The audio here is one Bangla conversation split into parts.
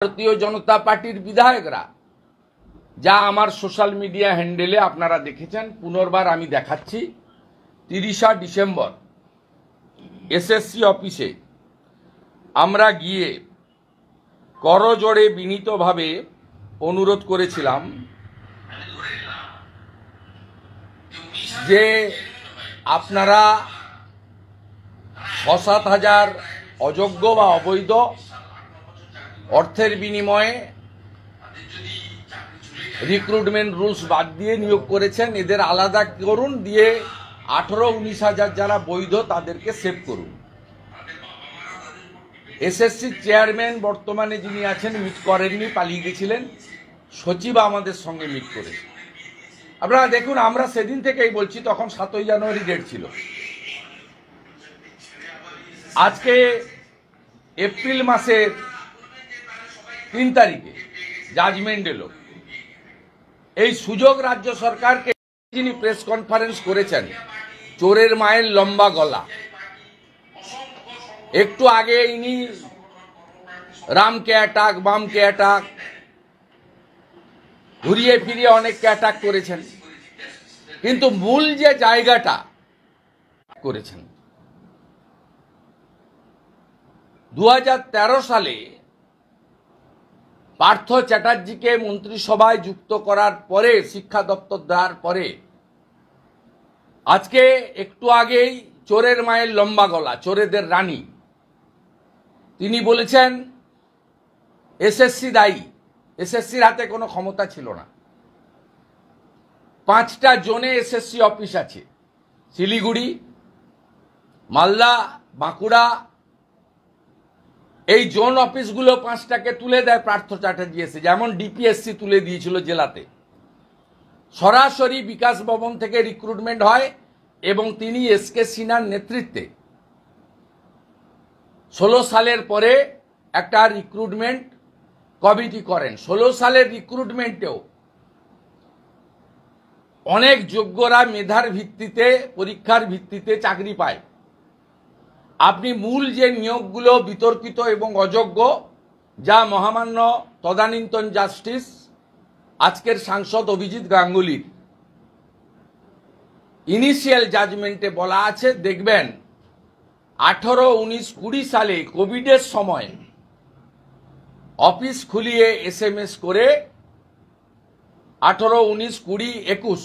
ভারতীয় জনতা পার্টির বিধায়করা যা আমার সোশ্যাল মিডিয়া হ্যান্ডেলে আপনারা দেখেছেন, পুনর্বার আমি দেখাচ্ছি। 30 ডিসেম্বর এসএসসি অফিসে আমরা গিয়ে করজোড়ে বিনীতভাবে অনুরোধ করেছিলাম যে আপনারা 6-7 হাজার অযোগ্য বা অবৈধ অর্থের বিনিময়ে রিক্রুটমেন্ট রুলস বাদ দিয়ে নিয়োগ করেছেন, এদের আলাদা করুন, দিয়ে 18-19 হাজার যারা বৈধ তাদেরকে সেভ করুন। এসএসসি চেয়ারম্যান বর্তমানে যিনি আছেন মিট করেননি, পালিয়ে গেছিলেন। সচিব আমাদের সঙ্গে মিট করেছে। আপনারা দেখুন, আমরা সেদিন থেকেই বলছি, তখন 7ই জানুয়ারি ডেট ছিল। আজকে এপ্রিল মাসের 3 তারিখে জাজমেন্ট এলো। এই সুযোগ রাজ্য সরকারকে, যিনি প্রেস কনফারেন্স করেছেন, চোরের মায়ের লম্বা গলা। একটু আগে ইনি রামকে অ্যাটাক, বামকে অ্যাটাক, ঘুরিয়ে ফিরিয়ে অনেককে অ্যাটাক করেছেন, কিন্তু মূল যে জায়গাটা করেছেন 2013 সালে পার্থ চ্যাটার্জিকে মন্ত্রিসভায় যুক্ত করার পরে, শিক্ষা দপ্তর দেওয়ার পরে, আজকে একটু আগেই চোরের মায়ের লম্বা গলা, চোরেদের রানী, তিনি বলেছেন এসএসসি দায়ী। এসএসসির হাতে কোনো ক্ষমতা ছিল না। 5টা জোনে এসএসসি অফিস আছে, শিলিগুড়ি, মালদা, বাঁকুড়া। এই জোন অফিসগুলো 5টাকে তুলে দেয় পার্থ চ্যাটার্জি এসে, যেমন ডিপিএসসি তুলে দিয়েছিল জেলাতে। সরাসরি বিকাশ ভবন থেকে রিক্রুটমেন্ট হয় এবং তিনি এসকে সিনহার নেতৃত্বে 16 সালের পরে একটা রিক্রুটমেন্ট কমিটি করেন। 16 সালের রিক্রুটমেন্টেও অনেক যোগ্যরা মেধার ভিত্তিতে, পরীক্ষার ভিত্তিতে চাকরি পায়। আপনি মূল যে নিয়োগগুলো বিতর্কিত এবং অযোগ্য, যা মহামান্য তদানীন্তন জাস্টিস আজকের সাংসদ অভিজিৎ গাঙ্গুলির ইনিশিয়াল জাজমেন্টে বলা আছে, দেখবেন 18, 19, 20 সালে কোভিডের সময় অফিস খুলিয়ে SMS করে 18, 19, 20, 21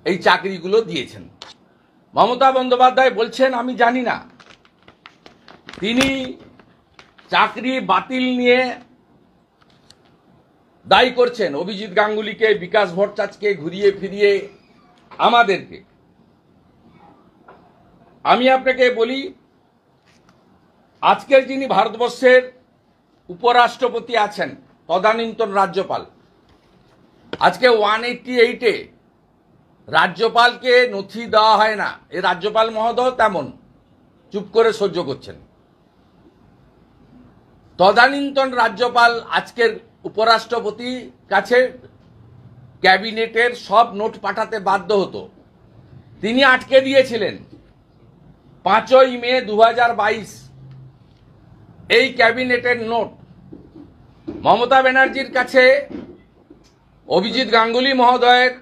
এই চাকরিগুলো দিয়েছেন। মমতা বন্দ্যোপাধ্যায় বলছেন আমি জানি না। তিনি চাকরি বাতিল নিয়ে দায়ী করছেন অভিজিৎ গাঙ্গুলিকে, বিকাশ ভট্টাচার্যকে, ঘুরিয়ে ফিরিয়ে আমাদেরকে। আমি আপনাকে বলি, আজকের যিনি ভারতবর্ষের উপরাষ্ট্রপতি আছেন, তদানীন্তন রাজ্যপাল, আজকে 188-এ রাজ্যপালকে নথি দেওয়া হয় না। এই রাজ্যপাল মহোদয় তেমন চুপ করে সহ্য করছেন। তদানীন্তন রাজ্যপাল আজকের উপরাষ্ট্রপতি কাছে ক্যাবিনেটের সব নোট পাঠাতে বাধ্য হতো। তিনি আটকে দিয়েছিলেন 5ই মে 2022 এই ক্যাবিনেটের নোট মমতা ব্যানার্জির কাছে অভিজিৎ গাঙ্গুলি মহোদয়ের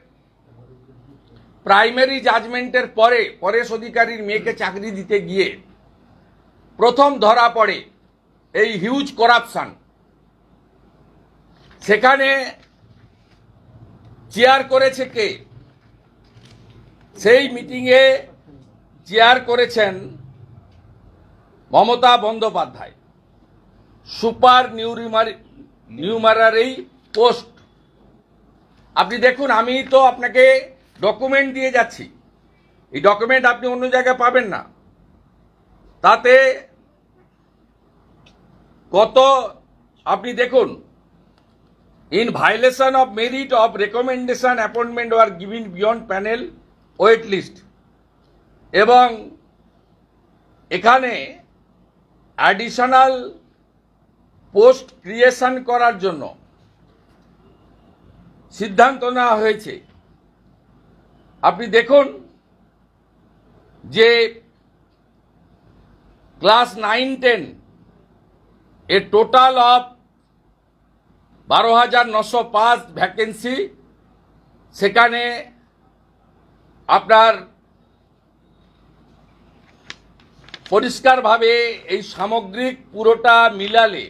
প্রাইমারি জাজমেন্টের পরে পরেশ অধিকারীর মেয়েকে চাকরি দিতে গিয়ে প্রথম ধরা পড়ে এই হিউজ করাপশন। সেখানে চেয়ার করেছে কে? সেই মিটিংয়ে চেয়ার করেছেন Mamata Bandyopadhyay. Super numerary post. আপনি দেখুন, আমি তো আপনাকে ডকুমেন্ট দিয়ে যাচ্ছি, এই ডকুমেন্ট আপনি অন্য জায়গায় পাবেন না। তাতে কত আপনি দেখুন, in violation of merit of recommendation appointment were given beyond panel wait list. এবং এখানে অ্যাডিশনাল পোস্ট ক্রিয়েশন করার জন্য সিদ্ধান্ত নেওয়া হয়েছে। আপনি দেখুন যে class 9-10 a total of 12,905 vacancy, সেখানে আপনার পরিষ্কারভাবে এই সামগ্রিক পুরোটা মিলালে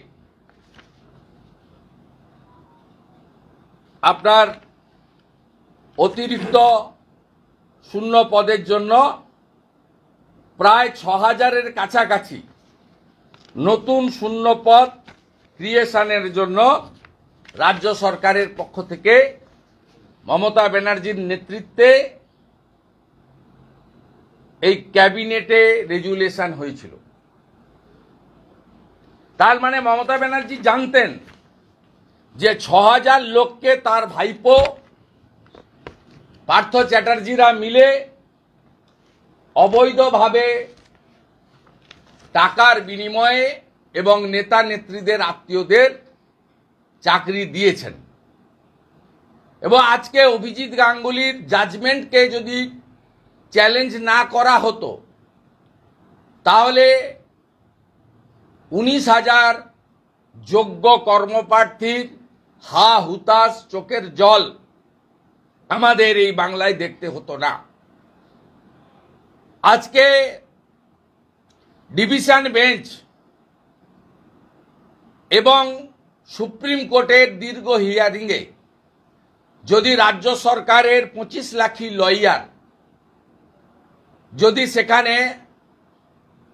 আপনার অতিরিক্ত শূন্য পদের জন্য প্রায় 6,000-এর কাছাকাছি নতুন শূন্য পদ ক্রিয়েশনের জন্য রাজ্য সরকারের পক্ষ থেকে মমতা ব্যানার্জির নেতৃত্বে এই ক্যাবিনেটে রেজুলেশন হয়েছিল। তার মানে মমতা ব্যানার্জি জানতেন যে 6,000 লোককে তার ভাইপো পার্থ চ্যাটার্জিরা মিলে অবৈধভাবে টাকার বিনিময়ে এবং নেতা নেত্রীদের আত্মীয়দের চাকরি দিয়েছেন। এবং আজকে অভিজিৎ গাঙ্গুলির জাজমেন্টকে যদি চ্যালেঞ্জ না করা হতো তাহলে 19,000 যোগ্য কর্মপ্রার্থীর হা হুতাশ চোখের জল আমাদের এই বাংলায় দেখতে হতো না। আজকে ডিভিশন বেঞ্চ এবং সুপ্রিম কোর্টের দীর্ঘ হিয়ারিংয়ে যদি রাজ্য সরকারের 25 লাখি লয়ার যদি সেখানে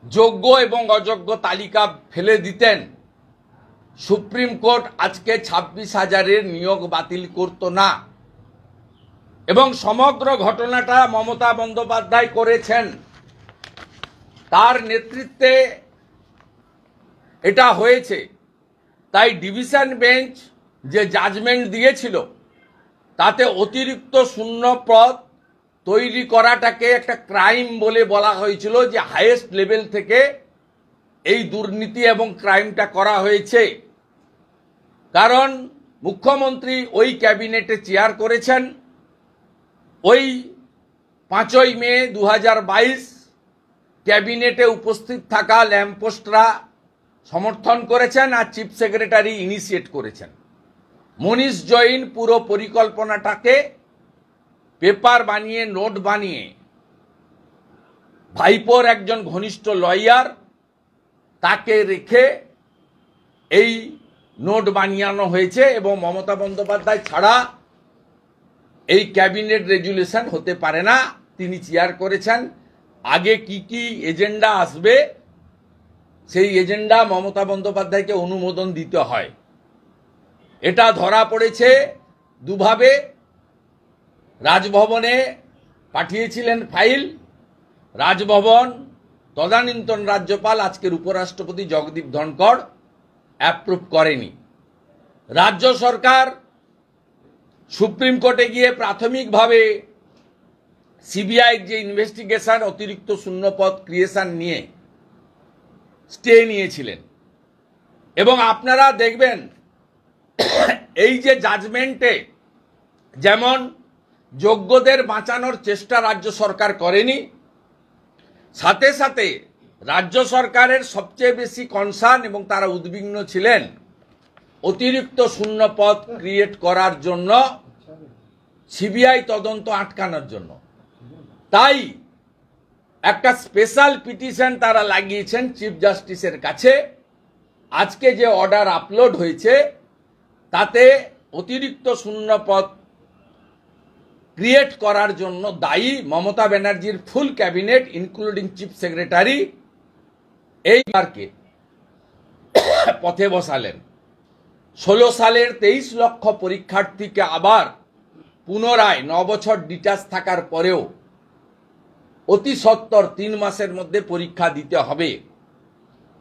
যোগ্য এবং অযোগ্য তালিকা ফেলে দিতেন, সুপ্রিম কোর্ট আজকে 26,000-এর নিয়োগ বাতিল করত না। এবং সমগ্র ঘটনাটা মমতা বন্দ্যোপাধ্যায় করেছেন, তার নেতৃত্বে এটা হয়েছে। তাই ডিভিশন বেঞ্চ যে জাজমেন্ট দিয়েছিল তাতে অতিরিক্ত শূন্য পদ তৈরি করাটাকে একটা ক্রাইম বলে বলা হয়েছিল, যে হাইয়েস্ট লেভেল থেকে এই দুর্নীতি এবং ক্রাইমটা করা হয়েছে। কারণ মুখ্যমন্ত্রী ওই ক্যাবিনেটে চেয়ার করেছেন, ওই 5ই মে 2022 ক্যাবিনেটে উপস্থিত থাকা ল্যাম্পপোস্টরা সমর্থন করেছেন আর চিফ সেক্রেটারি ইনিশিয়েট করেছেন। মনীষ জৈন পুরো পরিকল্পনাটাকে পেপার বানিয়ে নোট বানিয়ে ভাইপোর একজন ঘনিষ্ঠ লয়ার তাকে রেখে এই নোট বানিয়ানো হয়েছে। এবং মমতা বন্দ্যোপাধ্যায় ছাড়া এই ক্যাবিনেট রেজুলেশন হতে পারে না, তিনি চেয়ার করেছেন। আগে কি কি এজেন্ডা আসবে সেই এজেন্ডা মমতা বন্দ্যোপাধ্যায়কে অনুমোদন দিতে হয়। এটা ধরা পড়েছে দুভাবে। রাজভবনে পাঠিয়েছিলেন ফাইল, রাজভবন তদানীন্তন রাজ্যপাল আজকের উপরাষ্ট্রপতি জগদীপ ধনখড় অ্যাপ্রুভ করেনি। রাজ্য সরকার সুপ্রিম কোর্টে গিয়ে প্রাথমিকভাবে সিবিআইর যে ইনভেস্টিগেশন অতিরিক্ত শূন্যপদ ক্রিয়েশন নিয়ে স্টে নিয়েছিলেন। এবং আপনারা দেখবেন এই যে জাজমেন্টে যেমন যোগ্যদের বাঁচানোর চেষ্টা রাজ্য সরকার করেনি, সাথে সাথে রাজ্য সরকারের সবচেয়ে বেশি কনসার্ন এবং তারা উদ্বিগ্ন ছিলেন অতিরিক্ত শূন্য পদ ক্রিয়েট করার জন্য, সিবিআই তদন্ত আটকানোর জন্য। তাই একটা স্পেশাল পিটিশন তারা লাগিয়েছেন চিফ জাস্টিসের কাছে। আজকে যে অর্ডার আপলোড হয়েছে তাতে অতিরিক্ত শূন্য পদ ক্রিয়েট করার জন্য দায়ী মমতা ব্যানার্জির ফুল ক্যাবিনেট ইনক্লুডিং চিফ সেক্রেটারি এই মার্কে পথে বসালেন। 16 সালের 23 লক্ষ পরীক্ষার্থীকে আবার পুনরায় 9 বছর ডিটাচ থাকার পরেও অতি সত্বর 3 মাসের মধ্যে পরীক্ষা দিতে হবে।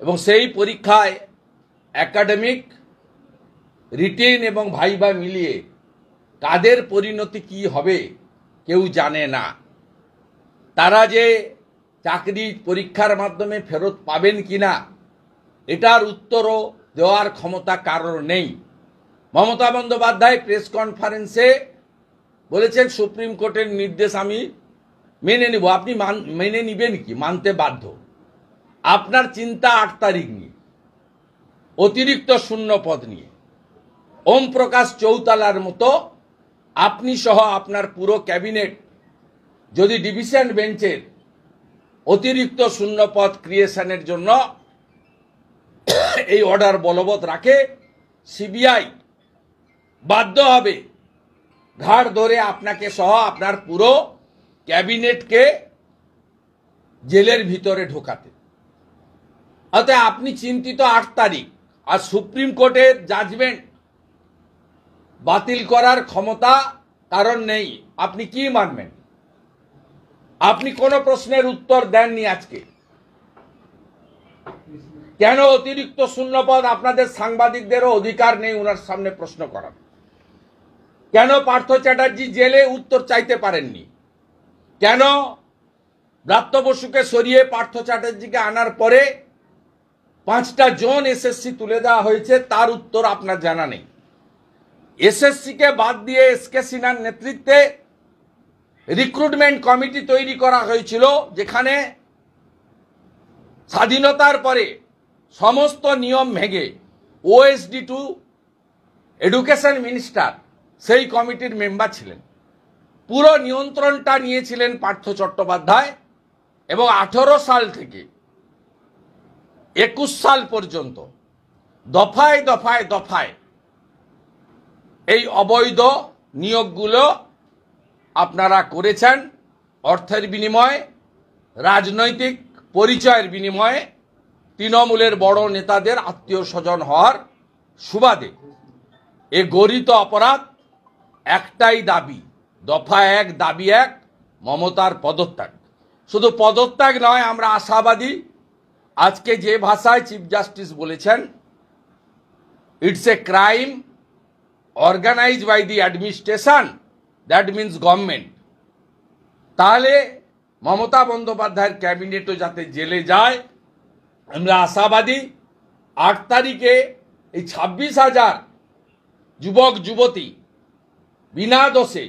এবং সেই পরীক্ষায় একাডেমিক, রিটেন এবং ভাইবা মিলিয়ে কাদের পরিণতি কি হবে কেউ জানে না। তারা যে চাকরি পরীক্ষার মাধ্যমে ফেরত পাবেন কিনা এটার উত্তরও দেওয়ার ক্ষমতা কারোর নেই। মমতা বন্দ্যোপাধ্যায় প্রেস কনফারেন্সে বলেছেন সুপ্রিম কোর্টের নির্দেশ আমি মেনে নিব। আপনি মেনে নিবেন কি? মানতে বাধ্য। আপনার চিন্তা 8 তারিখ নিয়ে, অতিরিক্ত শূন্য পদ নিয়ে। ওম প্রকাশ চৌতালার মতো আপনি সহ আপনার পুরো ক্যাবিনেট যদি ডিভিশন বেঞ্চের অতিরিক্ত শূন্যপদ ক্রিয়েশনের জন্য এই অর্ডার বলবৎ রাখে, সিবিআই বাধ্য হবে ঘাড় ধরে আপনাকে সহ আপনার পুরো ক্যাবিনেটকে জেলের ভিতরে ঢোকাতে। অতএব আপনি চিন্তিত 8 তারিখ, আর সুপ্রিম কোর্টের জাজমেন্ট বাতিল করার ক্ষমতা কারণ নেই। আপনি কি মানবেন? আপনি কোনো প্রশ্নের উত্তর দেননি আজকে। কেন অতিরিক্ত শূন্যপদ? আপনাদের সাংবাদিকদেরও অধিকার নেই ওনার সামনে প্রশ্ন করার। কেন পার্থ চ্যাটার্জি জেলে? উত্তর চাইতে পারেননি। কেন ব্রাত্য বসুকে সরিয়ে পার্থ চ্যাটার্জিকে আনার পরে 5টা জোন এসএসসি তুলে দেওয়া হয়েছে, তার উত্তর আপনার জানা নেই। এসএসসিকে বাদ দিয়ে এসকে সিনহার নেতৃত্বে রিক্রুটমেন্ট কমিটি তৈরি করা হয়েছিল, যেখানে স্বাধীনতার পরে সমস্ত নিয়ম ভেঙে ওএসডি টু এডুকেশন মিনিস্টার সেই কমিটির মেম্বার ছিলেন। পুরো নিয়ন্ত্রণটা নিয়েছিলেন পার্থ চট্টোপাধ্যায় এবং 18 সাল থেকে 21 সাল পর্যন্ত দফায় দফায় দফায় এই অবৈধ নিয়োগগুলো আপনারা করেছেন অর্থের বিনিময়ে, রাজনৈতিক পরিচয়ের বিনিময়ে, তৃণমূলের বড় নেতাদের আত্মীয় স্বজন হওয়ার সুবাদে। এ গরিত অপরাধ। একটাই দাবি, দফা 1, দাবি 1, মমতার পদত্যাগ। শুধু পদত্যাগ নয়, আমরা আশাবাদী আজকে যে ভাষায় চিফ জাস্টিস বলেছেন, it's a crime organized by the administration, that means government. তাহলে মমতা বন্দ্যোপাধ্যায়ের ক্যাবিনেটও যাতে জেলে যায়, আমরা আশাবাদী। 8 তারিখে এই 26,000 যুবক যুবতী বিনা দোষে,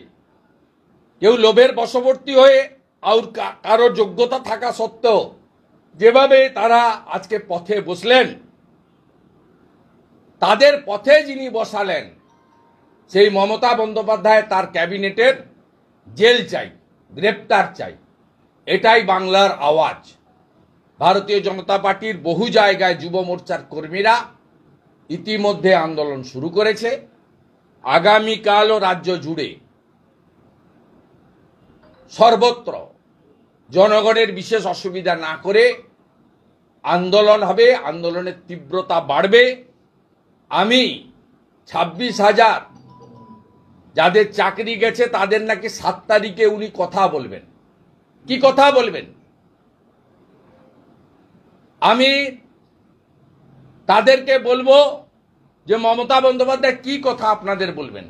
কেউ লোভের বশবর্তী হয়ে আর কারো যোগ্যতা থাকা সত্ত্বেও যেভাবে তারা আজকে পথে বসলেন, তাদের পথে যিনি বসালেন সেই মমতা বন্দ্যোপাধ্যায়, তার ক্যাবিনেটের জেল চাই, গ্রেপ্তার চাই। এটাই বাংলার আওয়াজ। ভারতীয় জনতা পার্টির বহু জায়গায় যুব মোর্চার কর্মীরা ইতিমধ্যে আন্দোলন শুরু করেছে। আগামীকালও রাজ্য জুড়ে সর্বত্র জনগণের বিশেষ অসুবিধা না করে আন্দোলন হবে, আন্দোলনের তীব্রতা বাড়বে। আমি 26,000 যাদের চাকরি গেছে তাদের নাকি 7 তারিখে উনি কথা বলবেন। কি কথা বলবেন? আমি তাদেরকে বলবো যে মমতা বন্দ্যোপাধ্যায় কি কথা আপনাদের বলবেন,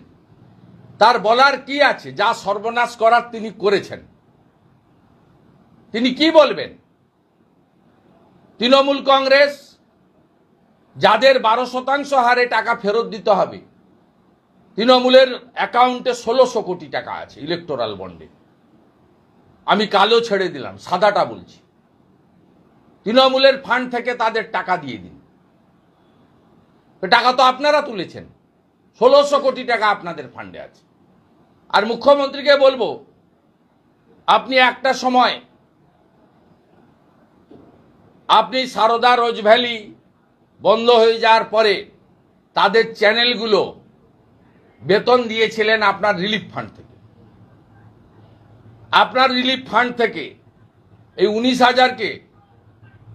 তার বলার কি আছে? যা সর্বনাশ করার তিনি করেছেন, তিনি কি বলবেন? তৃণমূল কংগ্রেস যাদের 12% হারে টাকা ফেরত দিতে হবে, তৃণমূলের অ্যাকাউন্টে 1600 কোটি টাকা আছে ইলেকটোরাল বন্ডে। আমি কালো ছেড়ে দিলাম, সাদাটা বলছি। তৃণমূলের ফান্ড থেকে তাদের টাকা দিয়ে দিন। টাকা তো আপনারা তুলেছেন, 1600 কোটি টাকা আপনাদের ফান্ডে আছে। আর মুখ্যমন্ত্রীকে বলবো, আপনি একটা সময় আপনি সারদা রোজ ভ্যালি বন্ধ হয়ে যাওয়ার পরে তাদের চ্যানেলগুলো বেতন দিয়েছিলেন আপনার রিলিফ ফান্ড থেকে। আপনার রিলিফ ফান্ড থেকে এই 19,000কে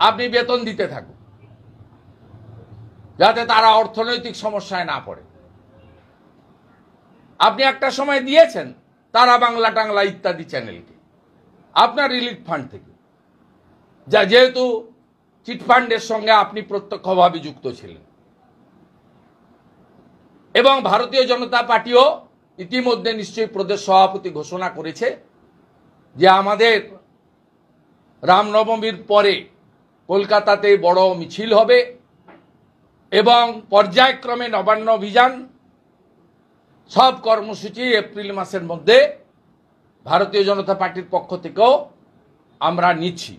আপনি বেতন দিতে থাকুন, যাতে তারা অর্থনৈতিক সমস্যায় না পড়ে। আপনি একটা সময় দিয়েছেন তারা বাংলা টাংলা ইত্যাদি চ্যানেলকে আপনার রিলিফ ফান্ড থেকে, যা যেহেতু চিটফান্ডের সঙ্গে আপনি প্রত্যক্ষভাবে যুক্ত ছিলেন। এবং ভারতীয় জনতা পার্টিও ইতিমধ্যে নিশ্চয়ই প্রদেশ সভাপতি ঘোষণা করেছে যে আমাদের রামনবমীর পরে কলকাতাতে বড় মিছিল হবে এবং পর্যায়ক্রমে নবান্ন অভিযান, সব কর্মসূচি এপ্রিল মাসের মধ্যে ভারতীয় জনতা পার্টির পক্ষ থেকেও আমরা নিচ্ছি।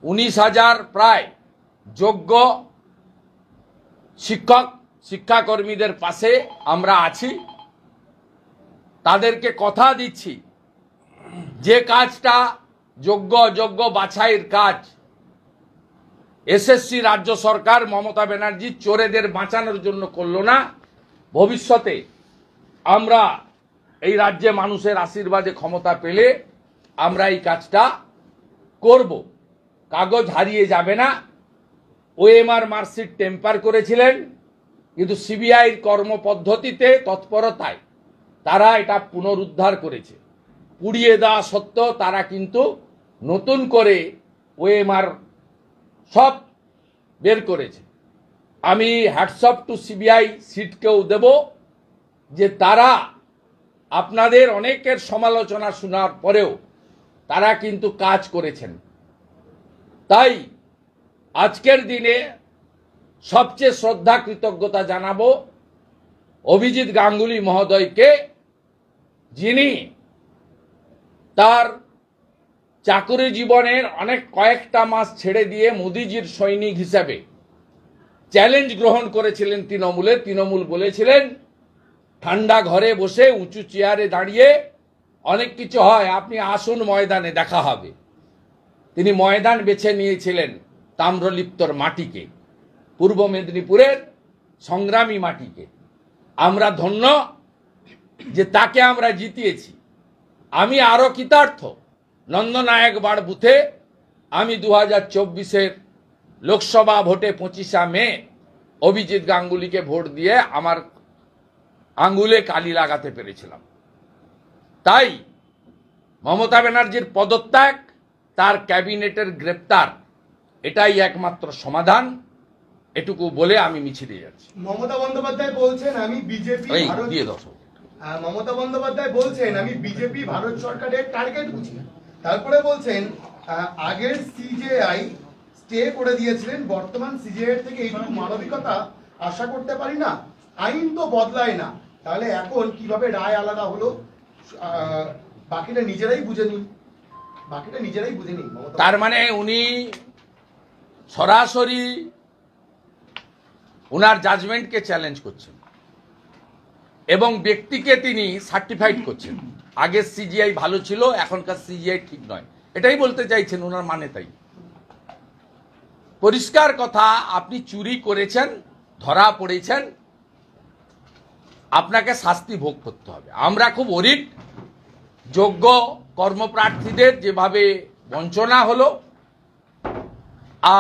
19,000 প্রায় যোগ্য শিক্ষক শিক্ষাকর্মীদের পাশে আমরা আছি। তাদেরকে কথা দিচ্ছি যে কাজটা যোগ্য অযোগ্য বাছাইয়ের কাজ এসএসসি রাজ্য সরকার মমতা ব্যানার্জি চোরেদের বাঁচানোর জন্য করল না, ভবিষ্যতে আমরা এই রাজ্যে মানুষের আশীর্বাদে ক্ষমতা পেলে আমরা এই কাজটা করব। কাগজ হারিয়ে যাবে না। ওএমআর মার্কশিট টেম্পার করেছিলেন, কিন্তু সিবিআইয়ের কর্মপদ্ধতিতে তৎপরতায় তারা এটা পুনরুদ্ধার করেছে। পুড়িয়ে দেওয়া সত্ত্বেও তারা কিন্তু নতুন করে ওএমআর সব বের করেছে। আমি হ্যাটসঅপ টু সিবিআই সিটকেও দেব যে তারা আপনাদের অনেকের সমালোচনা শোনার পরেও তারা কিন্তু কাজ করেছেন। তাই আজকের দিনে সবচেয়ে শ্রদ্ধা কৃতজ্ঞতা জানাবো অভিজিৎ গাঙ্গুলি মহোদয়কে, যিনি তার চাকরি জীবনের কয়েকটা মাস ছেড়ে দিয়ে মোদিজির সৈনিক হিসাবে চ্যালেঞ্জ গ্রহণ করেছিলেন তৃণমূলে। তৃণমূল বলেছিলেন ঠান্ডা ঘরে বসে উঁচু চেয়ারে দাঁড়িয়ে অনেক কিছু হয়, আপনি আসুন ময়দানে দেখা হবে। তিনি ময়দান বেছে নিয়েছিলেন তাম্রলিপ্তর মাটিকে, পূর্ব মেদিনীপুরের সংগ্রামী মাটিকে। আমরা ধন্য যে তাকে আমরা জিতিয়েছি। আমি আরো কৃতার্থ, নন্দনায়ক বাড় বুথে আমি 2024-এর লোকসভা ভোটে 25শে মে অভিজিৎ গাঙ্গুলিকে ভোট দিয়ে আমার আঙ্গুলে কালি লাগাতে পেরেছিলাম। তাই মমতা ব্যানার্জির পদত্যাগ, তার ক্যাবিনেটের গ্রেপ্তার, এটাই একমাত্র সমাধান। এটুকু বলে আমি মিছিলে যাচ্ছি। মমতা বন্দ্যোপাধ্যায় বলছেন আমি বিজেপি মমতা বন্দ্যোপাধ্যায় বলছেন আমি বিজেপি ভারত সরকারের টার্গেট বুঝি। তারপরে বলছেন আগের সিজেআই স্টে করে দিয়েছিলেন, বর্তমান সিজেআই থেকে এইটুকু মানবিকতা আশা করতে পারি না। আইন তো বদলায় না, তাহলে এখন কিভাবে রায় আলাদা হলো? বাকিটা নিজেরাই বুঝে নিন, তার মানে উনি সরাসরি উনার জাজমেন্টকে চ্যালেঞ্জ করছেন এবং ব্যক্তিকে তিনি সার্টিফাইড করছেন। আগের সিজিআই ভালো ছিল, এখনকার সিজিআই ঠিক নয়, এটাই বলতে চাইছেন ওনার মানে। তাই পরিষ্কার কথা, আপনি চুরি করেছেন, ধরা পড়েছেন, আপনাকে শাস্তি ভোগ করতে হবে। আমরা খুব অরিড, যোগ্য কর্মপ্রার্থীদের যেভাবে বঞ্চনা হলো,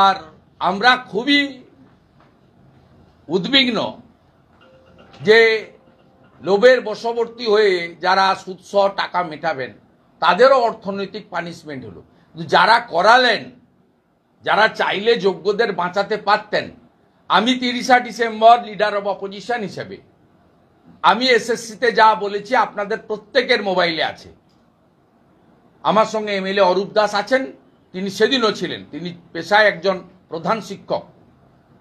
আর আমরা খুবই উদ্বিগ্ন যে লোভের বশবর্তী হয়ে যারা সুদসহ টাকা মেটাবেন তাদেরও অর্থনৈতিক পানিশমেন্ট হলো। যারা করালেন, যারা চাইলে যোগ্যদের বাঁচাতে পারতেন। আমি 30শে ডিসেম্বর লিডার অব অপোজিশন হিসেবে আমি এসএসসিতে যা বলেছি আপনাদের প্রত্যেকের মোবাইলে আছে। আমার সঙ্গে এমএলএ অরূপ দাস আছেন, তিনি সেদিনও ছিলেন। তিনি পেশায় একজন প্রধান শিক্ষক,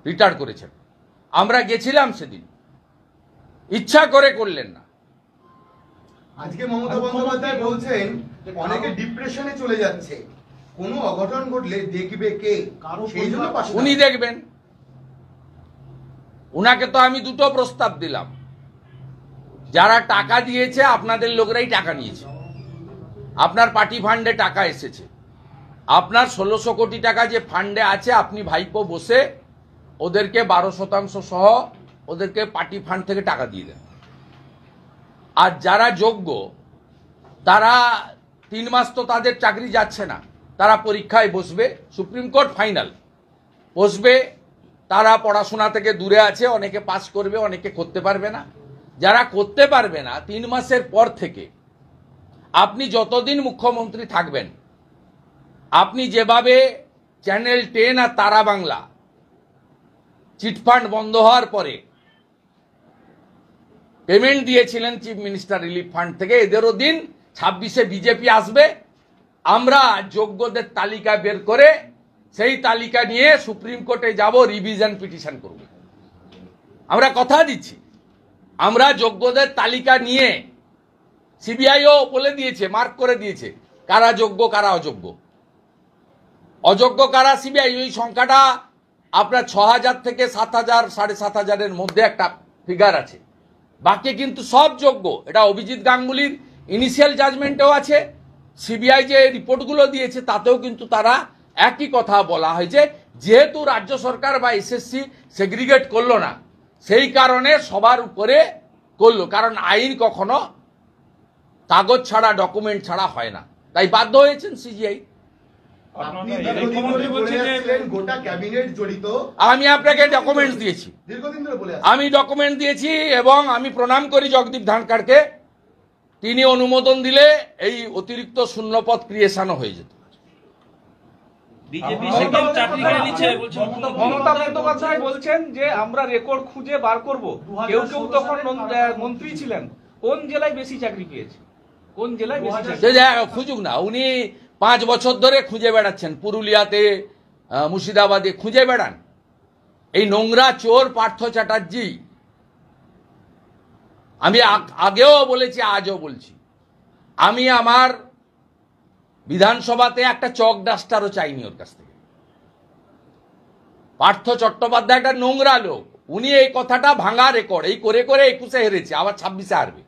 রিটায়ার করেছেন। আমরা গেছিলাম সেদিন, ইচ্ছা করে করলেন না। আজকে মমতা বন্দ্যোপাধ্যায় বলছেন অনেকে ডিপ্রেশনে চলে যাচ্ছে, কোনো অঘটন ঘটলে দেখবে কে? সেই জন্য উনি দেখবেন। উনাকে তো আমি দুটো প্রস্তাব দিলাম। যারা টাকা দিয়েছে আপনাদের লোকেরাই টাকা নিয়েছে, আপনার পার্টি ফান্ডে টাকা এসেছে। আপনার 1600 কোটি টাকা যে ফান্ডে আছে, আপনি ভাইপো বসে ওদেরকে 12% সহ ওদেরকে পার্টি ফান্ড থেকে টাকা দিয়ে দেন। আর যারা যোগ্য তারা 3 মাস তো তাদের চাকরি যাচ্ছে না, তারা পরীক্ষায় বসবে, সুপ্রিম কোর্ট ফাইনাল বসবে। তারা পড়াশোনা থেকে দূরে আছে, অনেকে পাস করবে, অনেকে করতে পারবে না। যারা করতে পারবে না 3 মাসের পর থেকে আপনি যতদিন মুখ্যমন্ত্রী থাকবেন, আপনি যেভাবে চ্যানেল 10 আর তারা বাংলা চিটফান্ড বন্ধ হওয়ার পরে পেমেন্ট দিয়েছিলেন চিফ মিনিস্টার রিলিফ ফান্ড থেকে, এদেরও দিন 26শে বিজেপি আসবে। আমরা যোগ্যদের তালিকা বের করে সেই তালিকা নিয়ে সুপ্রিম কোর্টে যাব, রিভিশন পিটিশন করব। আমরা কথা দিচ্ছি, আমরা যোগ্যদের তালিকা নিয়ে, সিবিআইও বলে দিয়েছে, মার্ক করে দিয়েছে কারা যোগ্য কারা অযোগ্য। অযোগ্য কারা সিবিআই ওই সংখ্যাটা আপনার 6,000 থেকে 7,000 7,500-এর মধ্যে একটা ফিগার আছে, বাকি কিন্তু সব যোগ্য। এটা অভিজিৎ গাঙ্গুলির ইনিশিয়াল জাজমেন্টেও আছে, সিবিআই যে রিপোর্টগুলো দিয়েছে তাতেও কিন্তু তারা একই কথা বলা হয়েছে, যেহেতু রাজ্য সরকার বা এসএসসি সেগ্রিগেট করলো না, সেই কারণে সবার উপরে করলো। কারণ আইন কখনো কাগজ ছাড়া, ডকুমেন্ট ছাড়া হয় না, তাই বাধ্য হয়েছেন সিজিআই। আপনি দীর্ঘদিন ধরে বলে আসছিলেন গোটা ক্যাবিনেট জড়িত। আমি আপনাকে ডকুমেন্টস দিয়েছি, দীর্ঘদিন ধরে বলে আমি ডকুমেন্ট দিয়েছি, এবং আমি প্রণাম করি জগদীপ ধনখড়কে। তিনি অনুমোদন দিলে এই অতিরিক্ত শূন্যপদ ক্রিয়েশনও হয়ে যেত। মমতা বন্দ্যোপাধ্যায় বলছেন যে আমরা রেকর্ড খুঁজে বার করব। কেউ কেউ তখন মন্ত্রী ছিলেন, কোন জেলায় বেশি চাকরি পেয়েছে, কোন জেলায় বেশি চাকরি? খুঁজুক না, উনি 5 বছর ধরে খুঁজে বেড়াচ্ছেন, পুরুলিয়াতে, মুর্শিদাবাদে খুঁজে বেড়ান। এই নোংরা চোর পার্থ চ্যাটার্জি, আমি আগেও বলেছি, আজও বলছি, আমি আমার বিধানসভাতে একটা চক ডাস্টারও চাইনি ওর কাছ থেকে। পার্থ চট্টোপাধ্যায় একটা নোংরা লোক, উনি এই কথাটা ভাঙা রেকর্ড, এই করে করে 21-এ হেরেছে, আবার 26-এ হারবে।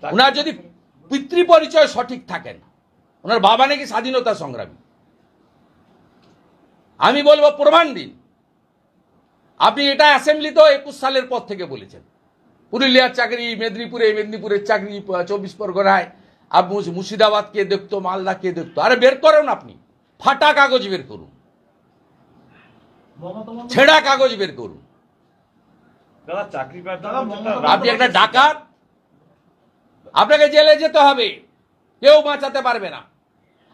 ওনার যদি পিতৃ পরিচয় সঠিক থাকেন, ওনার বাবা নাকি স্বাধীনতা সংগ্রামী, আমি বলবো প্রমাণ দিন। আপনি এটা অ্যাসেম্বলিতেও 21 সালের পর থেকে বলেছেন, পুরুলিয়ার চাকরি, মেদিনীপুরের চাকরি, 24 পরগনায়, মুর্শিদাবাদ কে দেখতো, মালদা কে দেখতো। আরে বের করুন, আপনি ফাটা কাগজ বের করুন, ছেঁড়া কাগজ বের করুন। আপনি একটা ডাকাত, আপনাকে জেলে যেতে হবে, কেউ বাঁচাতে পারবে না।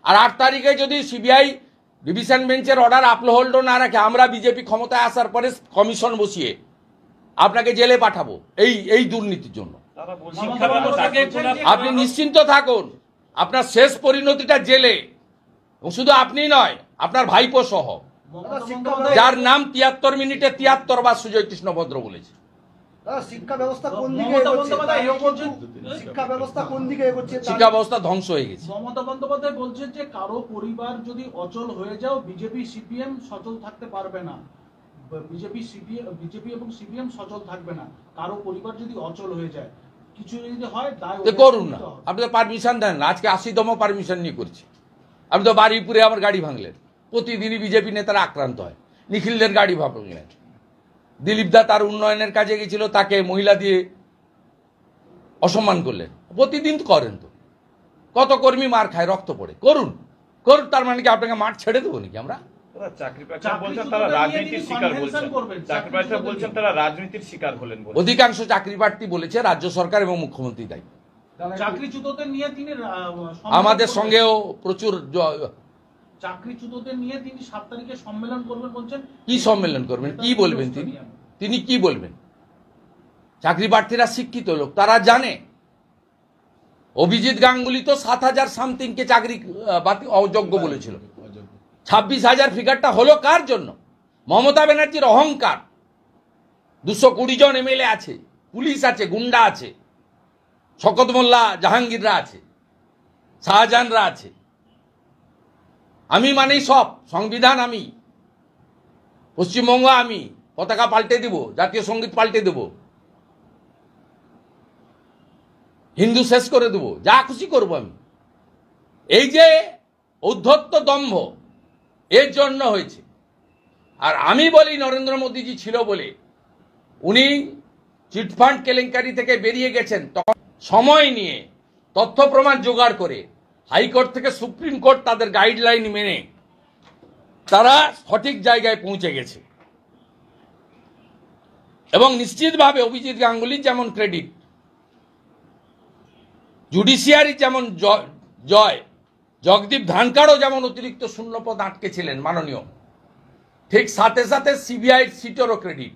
আর 8 তারিখে যদি সিবিআই ডিভিশন বেঞ্চের অর্ডার আপহোল্ড না রাখে, আমরা বিজেপি ক্ষমতায় আসার পরে কমিশন বসিয়ে আপনাকে জেলে পাঠাবো এই দুর্নীতির জন্য। আপনি নিশ্চিন্ত থাকুন, আপনার শেষ পরিণতিটা জেলে। শুধু আপনি নয়, আপনার ভাইপো সহ, যার নাম 73 মিনিটে 73 বার সুজয় কৃষ্ণ ভদ্র বলেছে। শিক্ষা ব্যবস্থা কোন দিকে এগোচ্ছে? শিক্ষা ব্যবস্থা ধ্বংস হয়ে গেছে। মমতা বন্দ্যোপাধ্যায় বলছেন যে কারো পরিবার যদি অচল হয়ে যাও, বিজেপি সিপিএম সচল থাকতে পারবে না। বিজেপি এবং সিপিএম সচল থাকবে না, কারো পরিবার যদি অচল হয়ে যায়, কিছু যদি হয় দায় করুন না। আপনি তো পারমিশন দেন না, আজকে 80তম পারমিশন নিয়ে করছি। আপনি তো বারুইপুরে আমার গাড়ি ভাঙলেন, প্রতিদিনই বিজেপি নেতারা আক্রান্ত হয়। নিখিলদের গাড়ি ভাঙলেন, দিলীপ দা তার উন্নয়নের কাজে গেছিল, তাকে মহিলা দিয়ে অসম্মান করলেন। প্রতিদিন করেন তো, কত কর্মী মার খায়, রক্ত পড়ে। করুন, তার মানে কি আপনাকে মাঠ ছেড়ে দেবো নাকি আমরা? অধিকাংশ চাকরি প্রার্থী বলেছে রাজ্য সরকার এবং মুখ্যমন্ত্রী দায়ী। চাকরিচ্যুতদের নিয়ে তিনি আমাদের সঙ্গেও প্রচুর চাকরিচ্যুতদের নিয়ে তিনি 7 তারিখে সম্মেলন করবেন বলছেন। কি সম্মেলন করবেন, কি বলবেন তিনি কি বলবেন? চাকরি প্রার্থীরা শিক্ষিত লোক, তারা জানে। অভিজিৎ গাঙ্গুলি তো 7,000 সামথিংকে চাকরি অযোগ্য বলেছিল। 26,000 ফিগারটা হলো কার জন্য? মমতা ব্যানার্জির অহংকার। 220 জন এমএলএ আছে, পুলিশ আছে, গুন্ডা আছে, শকত মোল্লা, জাহাঙ্গীররা আছে, শাহজাহানরা আছে। আমি মানেই সব, সংবিধান আমি, পশ্চিমবঙ্গ আমি, পতাকা পাল্টে দেব, জাতীয় সঙ্গীত পাল্টে দেব, হিন্দু শেষ করে দেব, যা খুশি করব আমি। এই যে ঔদ্ধত্য দম্ভ, এর জন্য হয়েছে। আর আমি বলি নরেন্দ্র মোদীজি ছিল বলে উনি চিটফান্ড কেলেঙ্কারি থেকে বেরিয়ে গেছেন, তখন সময় নিয়ে তথ্য প্রমাণ জোগাড় করে হাইকোর্ট থেকে সুপ্রিম কোর্ট তাদের গাইডলাইন মেনে তারা সঠিক জায়গায় পৌঁছে গেছে। এবং নিশ্চিতভাবে অভিজিৎ গাঙ্গুলির যেমন ক্রেডিট, জুডিশিয়ারি যেমন জয়, জগদীপ ধনখড়ও যেমন অতিরিক্ত শূন্যপদ আটকে ছিলেন মাননীয়, ঠিক সাথে সাথে সিবিআই সিটেরও ক্রেডিট।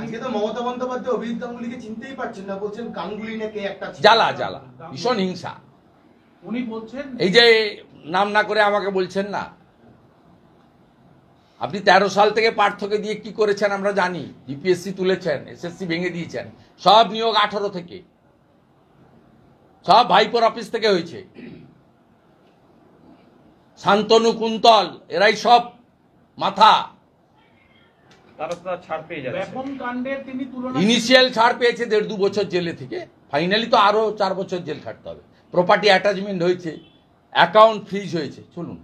আজকে তো মমতা বন্দ্যোপাধ্যায় অভিজিৎ গাঙ্গুলিকে চিনতেই পারছেন না, বলছেন গাঙ্গুলি নাকি একটা জ্বালা, ভীষণ হিংসা। উনি বলছেন এই যে নাম না করে আমাকে বলছেন না, আপনি 13 সাল থেকে পার্থকে দিয়ে কি করেছেন আমরা জানি। জিপিএসসি তুলেছেন, এসএসসি ভেঙে দিয়েছেন, সব নিয়োগ 18 থেকে, সব ভাইপোর অফিস থেকে হয়েছে। শান্তনু কুন্তল এরাই সব মাথা। তারা তো ছাড় পেয়ে যাচ্ছে। ব্যাপন কাণ্ডের তিনি তুলনা ইনিশিয়াল ছাড় পেয়েছে 1.5-2 বছর জেলে থেকে, ফাইনালি তো আরো 4 বছর জেল খাটতে হবে। প্রপার্টি অ্যাটাচমেন্ট হয়েছে, অ্যাকাউন্ট ফ্রিজ হয়েছে। চলুন।